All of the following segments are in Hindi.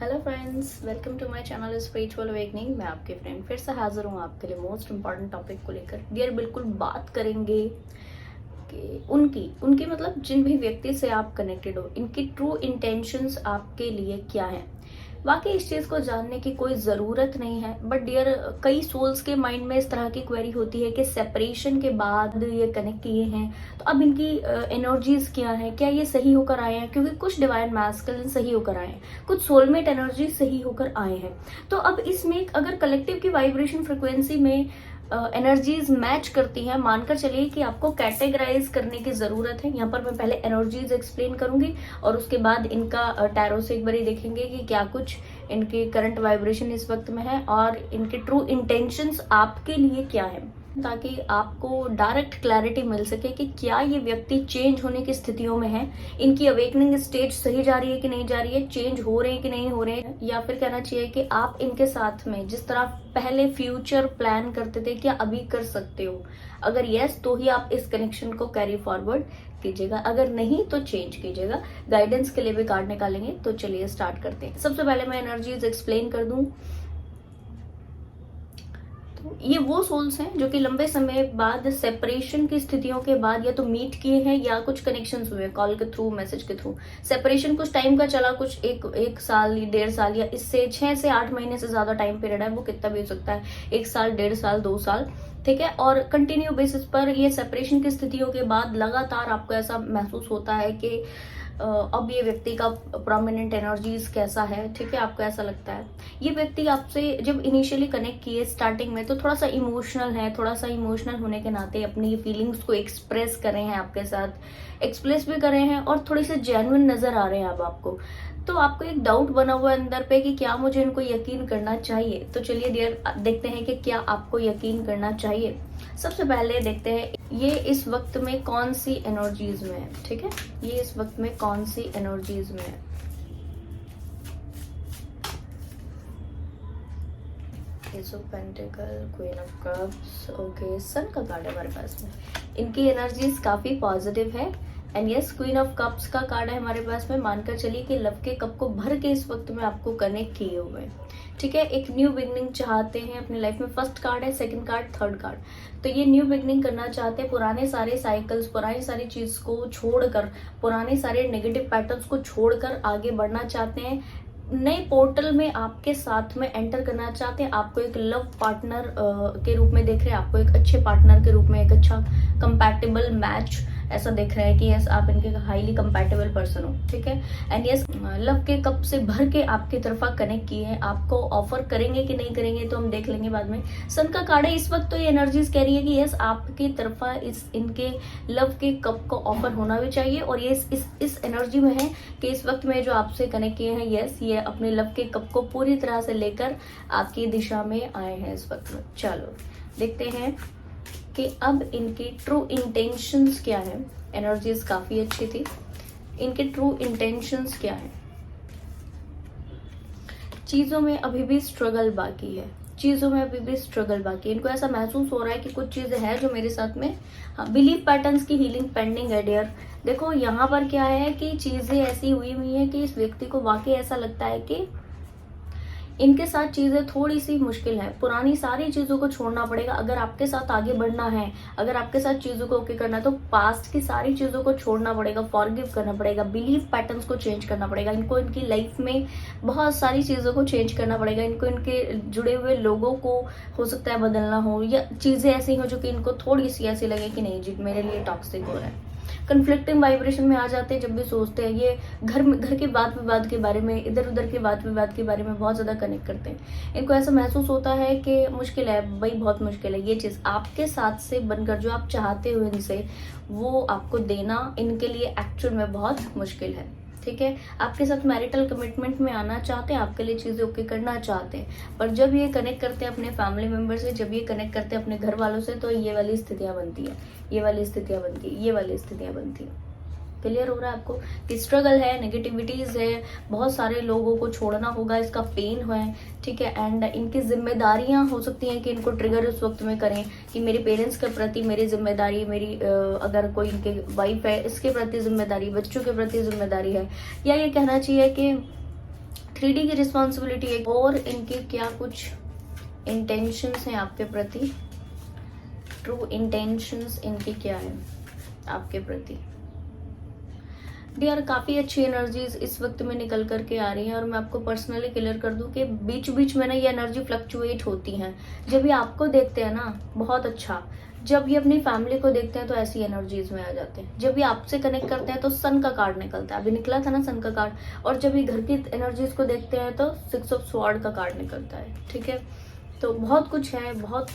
Hello friends, welcome to my channel spiritual awakening. मैं आपके फ्रेंड फिर से हाजिर हूँ आपके लिए मोस्ट इम्पॉर्टेंट टॉपिक को लेकर। डियर, बिल्कुल बात करेंगे कि उनकी उनकी मतलब जिन भी व्यक्ति से आप कनेक्टेड हो, इनकी ट्रू इंटेंशंस आपके लिए क्या है। वाकई इस चीज को जानने की कोई जरूरत नहीं है, बट डियर कई सोल्स के माइंड में इस तरह की क्वेरी होती है कि सेपरेशन के बाद ये कनेक्ट किए हैं, तो अब इनकी एनर्जीज क्या है, क्या ये सही होकर आए हैं। क्योंकि कुछ डिवाइन मैस्कुलिन सही होकर आए हैं, कुछ सोलमेट एनर्जी सही होकर आए हैं। तो अब इसमें अगर कलेक्टिव की वाइब्रेशन फ्रिक्वेंसी में एनर्जीज मैच करती हैं, मानकर चलिए कि आपको कैटेगराइज करने की जरूरत है। यहाँ पर मैं पहले एनर्जीज एक्सप्लेन करूंगी और उसके बाद इनका टैरो से एक बार देखेंगे कि क्या कुछ इनके करंट वाइब्रेशन इस वक्त में है और इनके ट्रू इंटेंशंस आपके लिए क्या है, ताकि आपको डायरेक्ट क्लैरिटी मिल सके कि क्या ये व्यक्ति चेंज होने की स्थितियों में है, इनकी अवेकनिंग स्टेज सही जा रही है कि नहीं जा रही है, चेंज हो रहे हैं कि नहीं हो रहे हैं, या फिर कहना चाहिए कि आप इनके साथ में जिस तरह पहले फ्यूचर प्लान करते थे क्या अभी कर सकते हो। अगर यस तो ही आप इस कनेक्शन को कैरी फॉरवर्ड कीजिएगा, अगर नहीं तो चेंज कीजिएगा। गाइडेंस के लिए भी कार्ड निकालेंगे। तो चलिए स्टार्ट करते हैं। सबसे पहले मैं एनर्जीज एक्सप्लेन कर दूं। ये वो सोल्स हैं जो कि लंबे समय बाद सेपरेशन की स्थितियों के बाद या तो मीट किए हैं या कुछ कनेक्शंस हुए, कॉल के थ्रू, मैसेज के थ्रू। सेपरेशन कुछ टाइम का चला, कुछ एक साल, 1.5 साल, या इससे 6 से 8 महीने से ज्यादा टाइम पीरियड है, वो कितना भी हो सकता है, 1 साल, 1.5 साल, 2 साल, ठीक है। और कंटिन्यू बेसिस पर ये सेपरेशन की स्थितियों के बाद लगातार आपको ऐसा महसूस होता है कि अब ये व्यक्ति का प्रोमिनेंट एनर्जीज कैसा है, ठीक है, आपको ऐसा लगता है। ये व्यक्ति आपसे जब इनिशियली कनेक्ट किए स्टार्टिंग में तो थोड़ा सा इमोशनल है, थोड़ा सा इमोशनल होने के नाते अपनी फीलिंग्स को एक्सप्रेस कर रहे हैं, आपके साथ एक्सप्रेस भी कर रहे हैं और थोड़े से जेन्युइन नजर आ रहे हैं अब आपको। तो आपको एक डाउट बना हुआ है अंदर पे कि क्या मुझे इनको यकीन करना चाहिए। तो चलिए डियर देखते हैं कि क्या आपको यकीन करना चाहिए। सबसे पहले देखते हैं ये इस वक्त में कौन सी एनर्जीज में है, ठीक है, ये इस वक्त में कौन सी एनर्जीज में है। Ace of pentacles, queen of cups, okay, sun का कार्ड है हमारे पास में। इनकी एनर्जीज काफी पॉजिटिव है and yes, queen of cups का कार्ड है हमारे पास में। मानकर चलिए कि लव के कप को भर के इस वक्त में आपको कनेक्ट किए हुए हैं, ठीक है। एक न्यू बिगनिंग चाहते हैं अपनी लाइफ में। फर्स्ट कार्ड है, सेकंड कार्ड, थर्ड कार्ड। तो ये न्यू बिगनिंग करना चाहते हैं, पुराने सारे साइकिल्स, पुरानी सारी चीज को छोड़कर, पुराने सारे नेगेटिव पैटर्न्स को छोड़कर आगे बढ़ना चाहते हैं। नए पोर्टल में आपके साथ में एंटर करना चाहते हैं। आपको एक लव पार्टनर के रूप में देख रहे हैं, आपको एक अच्छे पार्टनर के रूप में, एक अच्छा कंपैटिबल मैच ऐसा देख रहे हैं कि यस आप इनके हाईली कंपैटिबल पर्सन हो, ठीक है। एंड यस, लव के कप से भर के आपकी तरफा कनेक्ट किए हैं। आपको ऑफर करेंगे कि नहीं करेंगे तो हम देख लेंगे बाद में। सन का कार्ड है इस वक्त। तो ये एनर्जीज कह रही है कि यस आपकी तरफा इनके लव के कप को ऑफर होना भी चाहिए। और ये इस एनर्जी में है कि इस वक्त में जो आपसे कनेक्ट किए हैं, यस ये अपने लव के कप को पूरी तरह से लेकर आपकी दिशा में आए हैं इस वक्त में। चलो देखते हैं कि अब इनकी ट्रू इंटेंशंस क्या है। एनर्जीज काफी अच्छी थी, इनके ट्रू इंटेंशंस क्या है। चीजों में अभी भी स्ट्रगल बाकी है, चीजों में अभी भी स्ट्रगल बाकी है। इनको ऐसा महसूस हो रहा है कि कुछ चीजें हैं जो मेरे साथ में, हाँ, बिलीफ पैटर्न्स की हीलिंग पेंडिंग है डियर। देखो यहाँ पर क्या है कि चीजें ऐसी हुई है कि इस व्यक्ति को वाकई ऐसा लगता है कि इनके साथ चीजें थोड़ी सी मुश्किल है। पुरानी सारी चीजों को छोड़ना पड़ेगा अगर आपके साथ आगे बढ़ना है, अगर आपके साथ चीजों को ओके करना है, तो पास्ट की सारी चीजों को छोड़ना पड़ेगा, फॉरगिव करना पड़ेगा, बिलीफ पैटर्न्स को चेंज करना पड़ेगा। इनको इनकी लाइफ में बहुत सारी चीजों को चेंज करना पड़ेगा। इनको इनके जुड़े हुए लोगों को हो सकता है बदलना हो, या चीजें ऐसी हो जो कि इनको थोड़ी सी ऐसी लगे कि नहीं जी मेरे लिए टॉक्सिक हो रहा है। कंफ्लिक्टिंग वाइब्रेशन में आ जाते हैं जब भी सोचते हैं। ये घर के वाद विवाद के बारे में, इधर उधर के वाद विवाद के बारे में बहुत ज्यादा कनेक्ट करते हैं। इनको ऐसा महसूस होता है कि मुश्किल है भाई, बहुत मुश्किल है ये चीज आपके साथ से बनकर, जो आप चाहते हो इनसे वो आपको देना इनके लिए एक्चुअल में बहुत मुश्किल है, ठीक है। आपके साथ मैरिटल कमिटमेंट में आना चाहते हैं, आपके लिए चीजें ओके करना चाहते हैं, पर जब ये कनेक्ट करते हैं अपने फैमिली मेंबर से, जब ये कनेक्ट करते हैं अपने घर वालों से, तो ये वाली स्थितियां बनती है, ये वाली स्थितियां बनती है, ये वाली स्थितियां बनती है। क्लियर हो रहा है आपको कि स्ट्रगल है, नेगेटिविटीज है, बहुत सारे लोगों को छोड़ना होगा, इसका पेन है, ठीक है। एंड इनकी जिम्मेदारियां हो सकती हैं कि इनको ट्रिगर उस वक्त में करें कि मेरे पेरेंट्स के प्रति मेरी जिम्मेदारी, मेरी अगर कोई इनके वाइफ है इसके प्रति जिम्मेदारी, बच्चों के प्रति जिम्मेदारी है, या ये कहना चाहिए कि 3D की रिस्पॉन्सिबिलिटी है और इनके क्या कुछ इंटेंशंस हैं आपके प्रति, ट्रू इंटेंशंस इनकी क्या है आपके प्रति। डियर काफ़ी अच्छी एनर्जीज इस वक्त में निकल करके आ रही हैं और मैं आपको पर्सनली क्लियर कर दूं कि बीच बीच में ना ये एनर्जी फ्लक्चुएट होती हैं। जब ये आपको देखते हैं ना बहुत अच्छा, जब ये अपनी फैमिली को देखते हैं तो ऐसी एनर्जीज में आ जाते हैं। जब ये आपसे कनेक्ट करते हैं तो सन का कार्ड निकलता है, अभी निकला था ना सन का कार्ड, और जब ये घर की एनर्जीज को देखते हैं तो 6 ऑफ स्वॉर्ड का कार्ड निकलता है। ठीक है, तो बहुत कुछ है, बहुत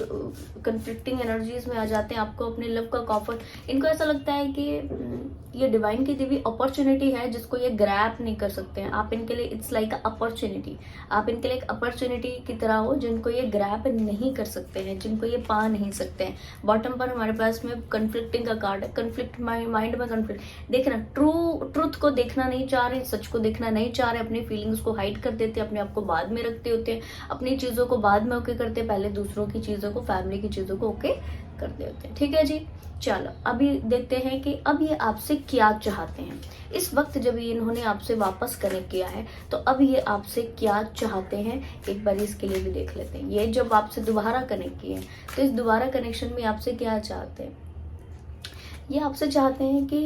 कंफ्लिक्टिंग एनर्जीज में आ जाते हैं। आपको अपने लव का कॉफर, इनको ऐसा लगता है कि ये डिवाइन की दी हुई अपॉर्चुनिटी है जिसको ये ग्रैब नहीं कर सकते हैं। आप इनके लिए इट्स लाइक अपॉर्चुनिटी, आप इनके लिए एक अपॉर्चुनिटी की तरह हो जिनको ये ग्रैब नहीं कर सकते हैं, जिनको ये पा नहीं सकते हैं। बॉटम पर हमारे पास में कंफ्लिक्टिंग का कार्ड है, कंफ्लिक्ट माइंड में कंफ्लिक्ट देखना, ट्रूथ को देखना नहीं चाह रहे, सच को देखना नहीं चाह रहे, अपनी फीलिंग्स को हाइड कर देते, अपने आप को बाद में रखते होते हैं, अपनी चीजों को बाद में ओके करते, पहले दूसरों की चीजों को, फैमिली की चीजों को ओके करते होते हैं। ठीक है जी, चलो अभी देखते हैं कि अब ये आपसे क्या चाहते हैं। इस वक्त जब ये इन्होंने आपसे वापस कनेक्ट किया है तो अब ये आपसे क्या चाहते हैं एक बार इसके लिए भी देख लेते हैं। ये जब आपसे दोबारा कनेक्ट किए हैं तो इस दोबारा कनेक्शन में आपसे क्या चाहते हैं। ये आपसे चाहते हैं कि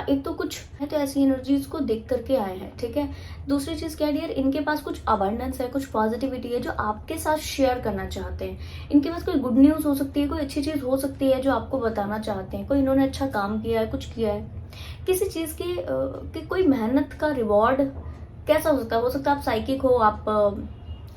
एक तो कुछ है तो ऐसी एनर्जीज को देख करके आए हैं। ठीक है, दूसरी चीज क्या डियर, इनके पास कुछ अबंडेंस है, कुछ पॉजिटिविटी है जो आपके साथ शेयर करना चाहते हैं। इनके पास कोई गुड न्यूज हो सकती है, कोई अच्छी चीज हो सकती है जो आपको बताना चाहते हैं। कोई इन्होंने अच्छा काम किया है, कुछ किया है, किसी चीज की कोई मेहनत का रिवॉर्ड कैसा हो सकता है। हो सकता है आप साइकिक हो, आप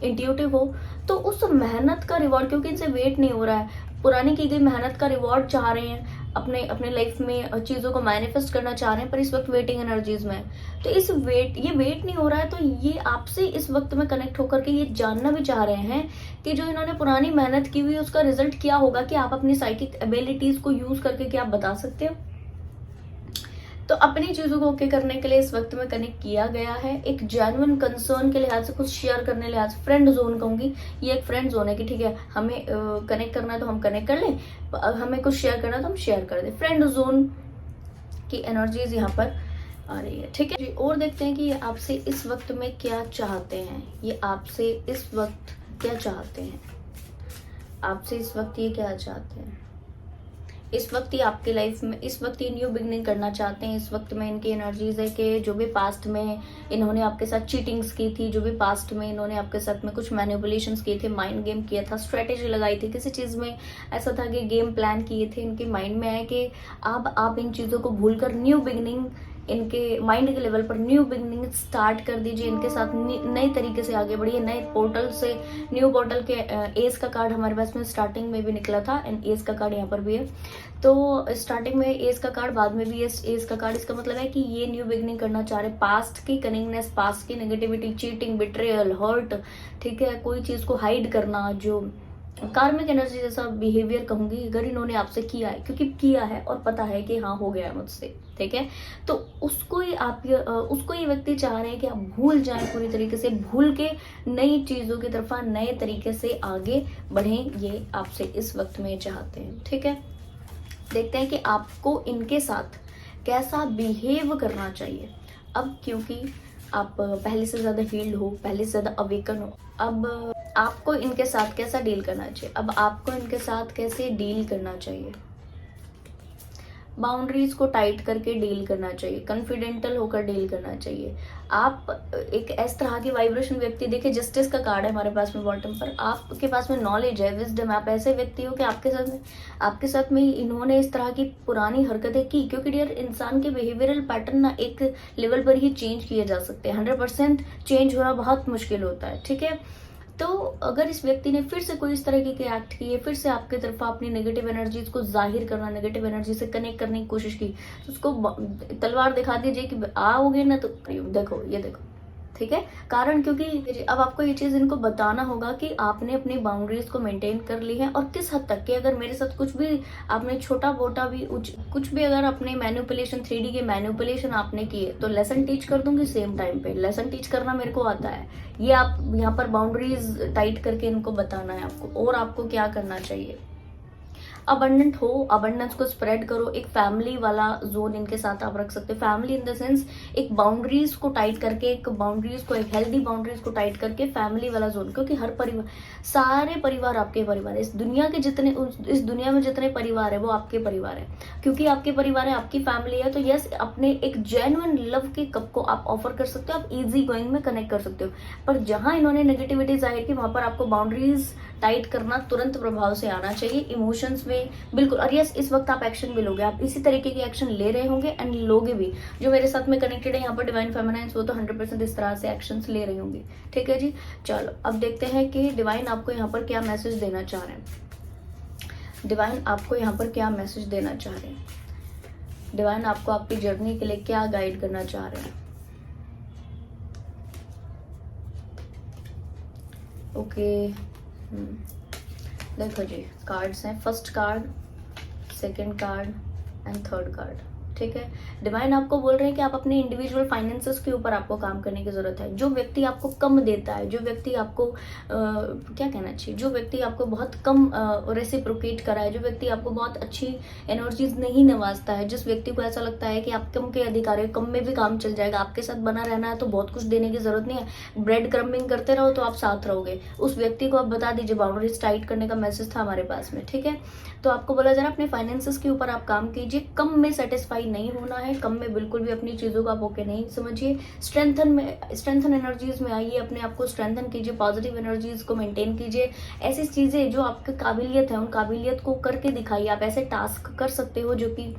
इंट्यूटिव हो, तो उस मेहनत का रिवॉर्ड, क्योंकि इनसे वेट नहीं हो रहा है, पुरानी की गई मेहनत का रिवॉर्ड चाह रहे हैं, अपने लाइफ में चीजों को मैनिफेस्ट करना चाह रहे हैं, पर इस वक्त वेटिंग एनर्जीज में है। तो ये वेट नहीं हो रहा है, तो ये आपसे इस वक्त में कनेक्ट होकर के ये जानना भी चाह रहे हैं कि जो इन्होंने पुरानी मेहनत की हुई उसका रिजल्ट क्या होगा, कि आप अपनी साइकिक एबिलिटीज को यूज करके क्या आप बता सकते हो। तो अपनी चीजों को ओके करने के लिए इस वक्त में कनेक्ट किया गया है। एक जेन्युइन कंसर्न के लिहाज से, कुछ शेयर करने लिहाज से, फ्रेंड जोन कहूंगी, ये एक फ्रेंड जोन है कि ठीक है हमें कनेक्ट करना है तो हम कनेक्ट कर लें, हमें कुछ शेयर करना है तो हम शेयर कर दें। फ्रेंड जोन की एनर्जीज यहाँ पर आ रही है। ठीक है, और देखते हैं कि ये आपसे इस वक्त में क्या चाहते हैं। ये आपसे इस वक्त क्या चाहते हैं, आपसे इस वक्त ये क्या चाहते हैं। इस वक्त ही आपकी लाइफ में, इस वक्त ही न्यू बिगनिंग करना चाहते हैं। इस वक्त में इनकी एनर्जीज है कि जो भी पास्ट में इन्होंने आपके साथ चीटिंग्स की थी, जो भी पास्ट में इन्होंने आपके साथ में कुछ मैनिपुलेशंस किए थे, माइंड गेम किया था, स्ट्रेटेजी लगाई थी, किसी चीज में ऐसा था कि गेम प्लान किए थे, इनके माइंड में है कि अब आप इन चीजों को भूलकर न्यू बिगनिंग, इनके माइंड के लेवल पर न्यू बिगनिंग स्टार्ट कर दीजिए, इनके साथ नए तरीके से आगे बढ़िए, नए पोर्टल से, न्यू पोर्टल के एस का कार्ड हमारे पास में स्टार्टिंग में भी निकला था एंड एस का कार्ड यहाँ पर भी है। तो स्टार्टिंग में एस का कार्ड, बाद में भी एस का कार्ड, इसका मतलब है कि ये न्यू बिगनिंग करना चाह रहे। पास्ट की कनिंगनेस, पास्ट की नेगेटिविटी, चीटिंग, बिट्रेयल, हर्ट, ठीक है, कोई चीज को हाइड करना, जो कार्मिक एनर्जी जैसा बिहेवियर कहूंगी, अगर इन्होंने आपसे किया है, क्योंकि किया है और पता है कि हाँ हो गया है मुझसे, ठीक है, तो उसको ये व्यक्ति चाह रहे हैं कि आप भूल जाएं, पूरी तरीके से भूल के नई चीजों की तरफ नए तरीके से आगे बढ़ें। ये आपसे इस वक्त में चाहते हैं। ठीक है, देखते हैं कि आपको इनके साथ कैसा बिहेव करना चाहिए। अब क्योंकि आप पहले से ज्यादा हील्ड हो, पहले से ज्यादा अवेकन हो, अब आपको इनके साथ कैसा डील करना चाहिए, अब आपको इनके साथ कैसे डील करना चाहिए। बाउंड्रीज को टाइट करके डील करना चाहिए, कॉन्फिडेंटल होकर डील करना चाहिए। आप एक इस तरह की वाइब्रेशन व्यक्ति, देखिए जस्टिस का कार्ड है हमारे पास में बॉटम पर, आपके पास में नॉलेज है, विजडम, आप ऐसे व्यक्ति हो कि आपके साथ में इन्होंने इस तरह की पुरानी हरकतें की, क्योंकि डियर इंसान के बिहेवियरल पैटर्न ना एक लेवल पर ही चेंज किए जा सकते हैं, 100% चेंज होना बहुत मुश्किल होता है। ठीक है, तो अगर इस व्यक्ति ने फिर से कोई इस तरह की एक्ट किए, फिर से आपकी तरफ अपनी नेगेटिव एनर्जीज को जाहिर करना, नेगेटिव एनर्जी से कनेक्ट करने की कोशिश की, तो उसको तलवार दिखा दीजिए कि आओगे ना तो देखो, ये देखो। ठीक है, कारण क्योंकि अब आपको ये चीज इनको बताना होगा कि आपने अपनी बाउंड्रीज को मेंटेन कर ली है, और किस हद तक कि अगर मेरे साथ कुछ भी आपने छोटा मोटा भी कुछ भी अगर अपने मैनिपुलेशन, 3D के मैनिपुलेशन आपने किए, तो लेसन टीच कर दूंगी सेम टाइम पे। लेसन टीच करना मेरे को आता है, ये आप यहाँ पर बाउंड्रीज टाइट करके इनको बताना है आपको। और आपको क्या करना चाहिए, अबंडेंट हो, अबंडेंस को स्प्रेड करो। एक फैमिली वाला जोन इनके साथ आप रख सकते हो। फैमिली इन द सेंस एक बाउंड्रीज को टाइट करके, एक हेल्दी बाउंड्रीज को टाइट करके फैमिली वाला जोन, क्योंकि हर परिवार, सारे परिवार आपके परिवार है। इस दुनिया में जितने परिवार है वो आपके परिवार है, क्योंकि आपके परिवार है, आपकी फैमिली है। तो यस, अपने एक जेन्युइन लव के कप को आप ऑफर कर सकते हो, आप इजी गोइंग में कनेक्ट कर सकते हो। पर जहां इन्होंने नेगेटिविटी जाहिर की, वहां पर आपको बाउंड्रीज टाइट करना तुरंत प्रभाव से आना चाहिए, इमोशंस में बिल्कुल। और यस, इस वक्त आप एक्शन भी लोगे, आप इसी तरीके के एक्शन ले रहे होंगे एंड लोगे भी। जो मेरे साथ में कनेक्टेड है यहाँ पर डिवाइन फेमिनाइंस, वो तो 100% इस तरह से एक्शंस ले रही होंगी। ठीक है जी, चलो अब देखते हैं कि डिवाइन आपको यहाँ पर क्या मैसेज देना चाह रहे हैं। डिवाइन आपको यहाँ पर क्या मैसेज देना चाह रहे हैं। डिवाइन आपको आपकी जर्नी के लिए क्या गाइड करना चाह रहे हैं। ओके, देखो जी, कार्ड्स हैं। First card, second card and third card. ठीक है, डिवाइन आपको बोल रहे हैं कि आप अपने इंडिविजुअल फाइनेंसेस के ऊपर आपको काम करने की जरूरत है। जो व्यक्ति आपको कम देता है, जो व्यक्ति आपको क्या कहना चाहिए, जो व्यक्ति आपको बहुत कम रेसिप्रोकेट करा है, जो व्यक्ति आपको बहुत अच्छी एनर्जीज नहीं नवाजता है, जिस व्यक्ति को ऐसा लगता है कि आप कम के अधिकारी, कम में भी काम चल जाएगा, आपके साथ बना रहना है तो बहुत कुछ देने की जरूरत नहीं है, ब्रेड क्रम्बिंग करते रहो तो आप साथ रहोगे, उस व्यक्ति को आप बता दीजिए। बाउंड्रीज टाइट करने का मैसेज था हमारे पास में। ठीक है, तो आपको बोला जा रहा है अपने फाइनेंसेस के ऊपर आप काम कीजिए। कम में सेटिस्फाई नहीं होना है, कम में बिल्कुल भी अपनी चीजों को आप ओके नहीं समझिए। स्ट्रेंथन एनर्जीज में आइए, अपने आप को स्ट्रेंथन कीजिए, पॉजिटिव एनर्जीज को मेंटेन कीजिए। ऐसी चीजें जो आपकी काबिलियत है, उन काबिलियत को करके दिखाइए। आप ऐसे टास्क कर सकते हो जो कि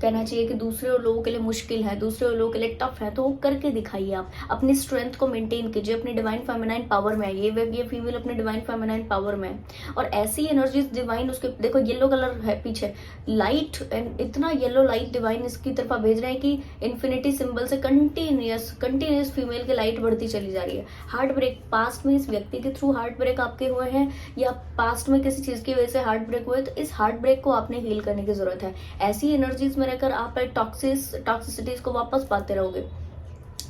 कहना चाहिए कि दूसरे लोगों के लिए मुश्किल है, दूसरे लोगों के लिए टफ है, तो वो करके दिखाइए। आप अपनी स्ट्रेंथ को मेंटेन कीजिए, अपनी डिवाइन फेमिनाइन पावर में आइए। ये फीमेल अपने डिवाइन फेमिनाइन पावर में है, और ऐसी एनर्जीज डिवाइन, उसके देखो येलो कलर है पीछे, लाइट, एंड इतना येलो लाइट डिवाइन इसकी तरफ भेज रहे हैं कि इन्फिनिटी सिंबल से कंटिन्यूस फीमेल की लाइट बढ़ती चली जा रही है। हार्ट ब्रेक, पास्ट में इस व्यक्ति के थ्रू हार्ट ब्रेक आपके हुए हैं, या पास्ट में किसी चीज की वजह से हार्ट ब्रेक हुए, तो इस हार्ट ब्रेक को आपने हील करने की जरूरत है। ऐसी एनर्जीज में रहकर आप टॉक्सिसिटीज को वापस पाते रहोगे।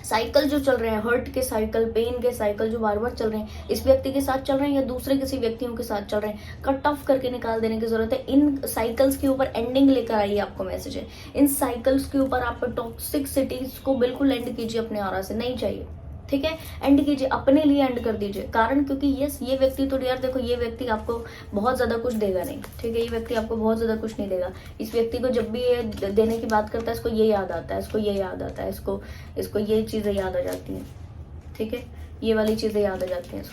साइकिल जो चल रहे हैं, हर्ट के साइकिल, पेन के साइकिल जो बार बार चल रहे हैं, इस व्यक्ति के साथ चल रहे हैं या दूसरे किसी व्यक्तियों के साथ चल रहे हैं, कट ऑफ करके निकाल देने की जरूरत है। इन साइकिल्स के ऊपर एंडिंग लेकर आइए, आपको मैसेज है। इन साइकिल्स के ऊपर आप टॉक्सिसिटीज को बिल्कुल एंड कीजिए, अपने ऑरा से नहीं चाहिए। ठीक है, एंड कीजिए, अपने लिए एंड कर दीजिए। कारण क्योंकि ये व्यक्ति तो यार देखो, ये व्यक्ति आपको बहुत ज्यादा कुछ देगा नहीं। ठीक है, ये व्यक्ति आपको बहुत ज्यादा कुछ नहीं देगा। इस व्यक्ति को जब भी ये देने की बात करता है, इसको ये याद आता है, इसको ये याद आता है, इसको ये चीजें याद आ जाती हैं। ठीक है, ये वाली चीजें याद आ जाती हैं,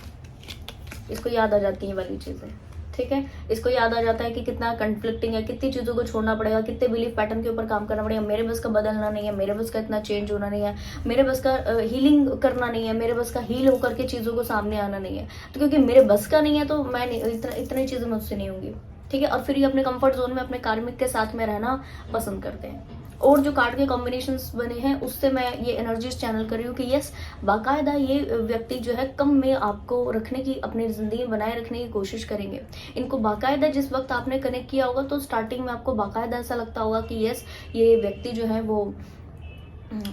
इसको याद आ जाती हैं ये वाली चीजें। ठीक है, इसको याद आ जाता है कि कितना कंफ्लिक्टिंग है, कितनी चीजों को छोड़ना पड़ेगा, कितने बिलीफ पैटर्न के ऊपर काम करना पड़ेगा। मेरे बस का बदलना नहीं है, मेरे बस का इतना चेंज होना नहीं है, मेरे बस का हीलिंग करना नहीं है, मेरे बस का हील होकर के चीजों को सामने आना नहीं है। तो क्योंकि मेरे बस का नहीं है तो मैं इतनी चीजें मुझसे नहीं होंगी। ठीक है, और फिर ये अपने कंफर्ट जोन में अपने कार्मिक के साथ में रहना पसंद करते हैं। और जो कार्ड के कॉम्बिनेशंस बने हैं उससे मैं ये एनर्जीज चैनल कर रही हूँ कि यस, बाकायदा ये व्यक्ति जो है कम में आपको रखने की, अपनी जिंदगी में बनाए रखने की कोशिश करेंगे। इनको बाकायदा जिस वक्त आपने कनेक्ट किया होगा तो स्टार्टिंग में आपको बाकायदा ऐसा लगता होगा कि यस, ये व्यक्ति जो है वो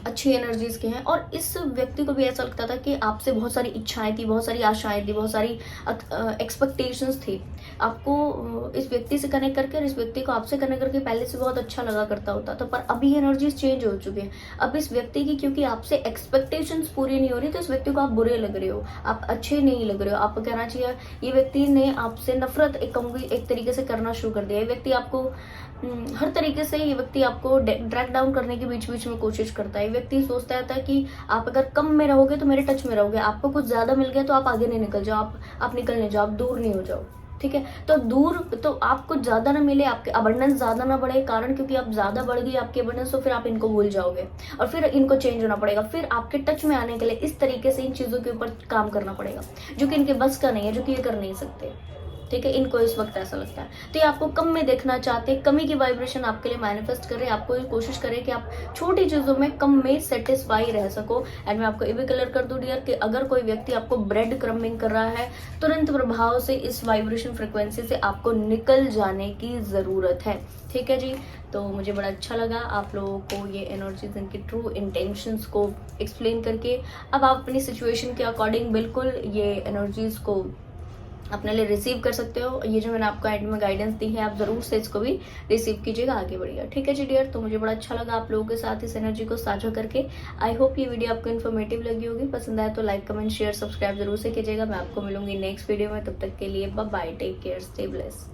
अच्छी एनर्जीज के हैं। और इस व्यक्ति को भी ऐसा लगता था कि आपसे बहुत सारी इच्छाएं थी, बहुत सारी आशाएं थी, बहुत सारी एक्सपेक्टेशंस थी। आपको इस व्यक्ति से कनेक्ट करके और इस व्यक्ति को आपसे कनेक्ट करके पहले से बहुत अच्छा लगा करता होता था, पर अभी एनर्जीज चेंज हो चुकी हैं। अब इस व्यक्ति की क्योंकि आपसे एक्सपेक्टेशंस पूरी नहीं हो रही, तो इस व्यक्ति को आप बुरे लग रहे हो, आप अच्छे नहीं लग रहे हो। आपको कहना चाहिए ये व्यक्ति ने आपसे नफरत एक तरीके से करना शुरू कर दिया। ये व्यक्ति आपको हर तरीके से, ये व्यक्ति आपको ड्रैग डाउन करने की बीच बीच में कोशिश करता है। ये व्यक्ति सोचता है कि आप अगर कम में रहोगे तो मेरे टच में रहोगे, आपको कुछ ज्यादा मिल गया तो आप आगे नहीं निकल जाओ, आप निकल नहीं जाओ, आप दूर नहीं हो जाओ। ठीक है, तो दूर तो आपको ज्यादा ना मिले, आपके अबंडेंस ज्यादा ना बढ़े, कारण क्योंकि आप ज्यादा बढ़ गई आपकी अबंडेंस तो फिर आप इनको भूल जाओगे और फिर इनको चेंज होना पड़ेगा। फिर आपके टच में आने के लिए इस तरीके से इन चीजों के ऊपर काम करना पड़ेगा जो कि इनके बस का नहीं है, जो कि ये कर नहीं सकते। ठीक है, इनको इस वक्त ऐसा लगता है। तो ये आपको कम में देखना चाहते हैं, कमी की वाइब्रेशन आपके लिए मैनिफेस्ट कर रहे हैं। आपको ये कोशिश करें कि आप छोटी चीजों में कम में सेटिस्फाई रह सको। एंड मैं आपको ये भी क्लियर कर दूं डियर कि अगर कोई व्यक्ति आपको ब्रेड क्रम्बिंग कर रहा है, तुरंत प्रभाव से इस वाइब्रेशन फ्रिक्वेंसी से आपको निकल जाने की जरूरत है। ठीक है जी, तो मुझे बड़ा अच्छा लगा आप लोगों को ये एनर्जीज, इनकी ट्रू इंटेंशंस को एक्सप्लेन करके। अब आप अपनी सिचुएशन के अकॉर्डिंग बिल्कुल ये एनर्जीज को अपने लिए रिसीव कर सकते हो। ये जो मैंने आपको एंड में गाइडेंस दी है, आप जरूर से इसको भी रिसीव कीजिएगा, आगे बढ़िएगा। ठीक है जी डियर, तो मुझे बड़ा अच्छा लगा आप लोगों के साथ इस एनर्जी को साझा करके। आई होप ये वीडियो आपको इन्फॉर्मेटिव लगी होगी। पसंद आए तो लाइक, कमेंट, शेयर, सब्सक्राइब जरूर से कीजिएगा। मैं आपको मिलूंगी नेक्स्ट वीडियो में, तब तक के लिए bye bye, take care, stay blessed.